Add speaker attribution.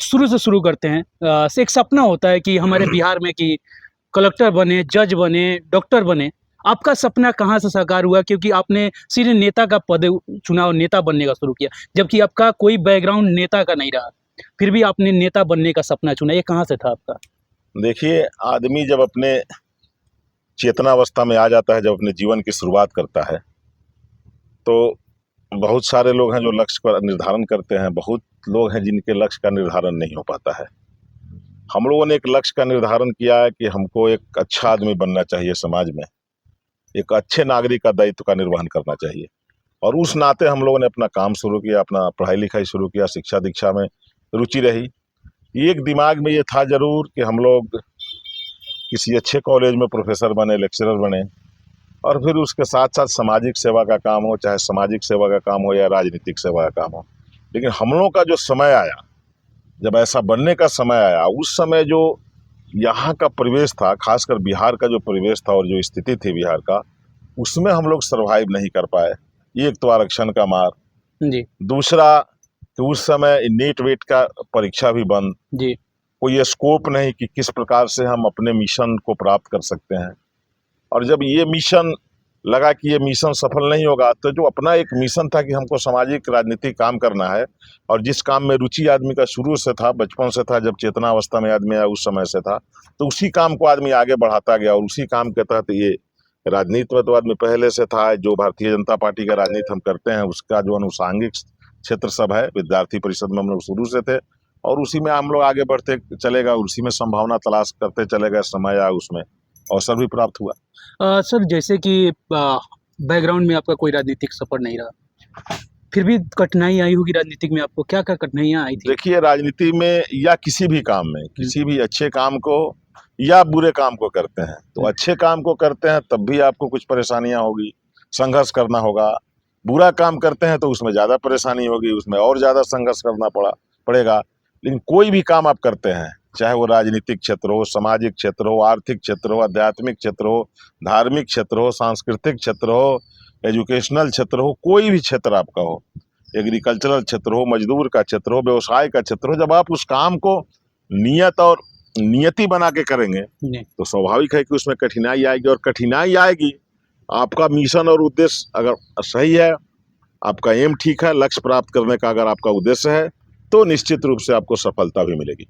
Speaker 1: शुरू से शुरू करते हैं। एक सपना होता है कि हमारे बिहार में कि कलेक्टर बने, जज बने, डॉक्टर बने। आपका सपना कहाँ से साकार हुआ? क्योंकि आपने सीधे नेता का पद चुना और नेता बनने का शुरू किया, जबकि आपका कोई बैकग्राउंड नेता का नहीं रहा। फिर भी आपने नेता बनने का सपना चुना, ये कहाँ से था आपका?
Speaker 2: देखिए, आदमी जब अपने चेतनावस्था में आ जाता है, जब अपने जीवन की शुरुआत करता है, तो बहुत सारे लोग हैं जो लक्ष्य का निर्धारण करते हैं, बहुत लोग हैं जिनके लक्ष्य का निर्धारण नहीं हो पाता है। हम लोगों ने एक लक्ष्य का निर्धारण किया है कि हमको एक अच्छा आदमी बनना चाहिए समाज में, एक अच्छे नागरिक का दायित्व का निर्वहन करना चाहिए। और उस नाते हम लोगों ने अपना काम शुरू किया, अपना पढ़ाई-लिखाई शुरू किया, शिक्षा-दीक्षा में रुचि रही। एक दिमाग में ये था ज़रूर कि हम लोग किसी अच्छे कॉलेज में प्रोफ़ेसर बने, लेक्चरर बने और फिर उसके साथ-साथ सामाजिक सेवा का काम हो, चाहे सामाजिक सेवा का काम हो या राजनीतिक सेवा का काम हो। लेकिन हम लोगों का जो समय आया, जब ऐसा बनने का समय आया, उस समय जो यहाँ का परिवेश था, खासकर बिहार का जो परिवेश था और जो स्थिति थी बिहार का, उसमें हम लोग सर्वाइव नहीं कर पाए। एक तो आरक्षण का मार,
Speaker 1: जी,
Speaker 2: दूसरा कि उस समय नीट-वीट का परीक्षा भी बंद,
Speaker 1: जी,
Speaker 2: कोई स्कोप नहीं कि किस प्रकार से हम अपने मिशन को प्राप्त कर सकते हैं। और जब ये मिशन लगा कि ये मिशन सफल नहीं होगा, तो जो अपना एक मिशन था कि हमको सामाजिक राजनीतिक काम करना है और जिस काम में रुचि आदमी का शुरू से था, बचपन से था, जब चेतनावस्था में आदमी आया उस समय से था, तो उसी काम को आदमी आगे बढ़ाता गया और उसी काम के तहत ये राजनीति में तो आदमी पहले से था। जो भारतीय जनता पार्टी का राजनीति हम करते हैं, उसका जो अनुषांगिक क्षेत्र सब है, विद्यार्थी परिषद में हम लोग शुरू से थे और उसी में हम लोग आगे बढ़ते चले गए, उसी में संभावना तलाश करते चले गए। समय आया, उसमें अवसर भी प्राप्त हुआ।
Speaker 1: सर जैसे कि बैकग्राउंड में आपका कोई राजनीतिक सफ़र नहीं रहा, फिर भी कठिनाई आई होगी राजनीतिक में आपको, क्या-क्या कठिनाइयाँ आई थी?
Speaker 2: देखिए, राजनीति में या किसी भी काम में,
Speaker 1: हुँ,
Speaker 2: किसी भी अच्छे काम को या बुरे काम को करते हैं, तो
Speaker 1: हुँ,
Speaker 2: अच्छे काम को करते हैं तब भी आपको कुछ परेशानियाँ होगी, संघर्ष करना होगा। बुरा काम करते हैं तो उसमें ज़्यादा परेशानी होगी, उसमें और ज़्यादा संघर्ष करना पड़ेगा। लेकिन कोई भी काम आप करते हैं, चाहे वो राजनीतिक क्षेत्र हो, सामाजिक क्षेत्र हो, आर्थिक क्षेत्र हो, आध्यात्मिक क्षेत्र हो, धार्मिक क्षेत्र हो, सांस्कृतिक क्षेत्र हो, एजुकेशनल क्षेत्र हो, कोई भी क्षेत्र आपका हो, एग्रीकल्चरल क्षेत्र हो, मजदूर का क्षेत्र हो, व्यवसाय का क्षेत्र हो, जब आप उस काम को नियत और नियति बना के करेंगे,
Speaker 1: जी।
Speaker 2: तो स्वाभाविक है कि उसमें कठिनाई आएगी और कठिनाई आएगी। आपका मिशन और उद्देश्य अगर सही है, आपका एम ठीक है, लक्ष्य प्राप्त करने का अगर आपका उद्देश्य है, तो निश्चित रूप से आपको सफलता भी मिलेगी।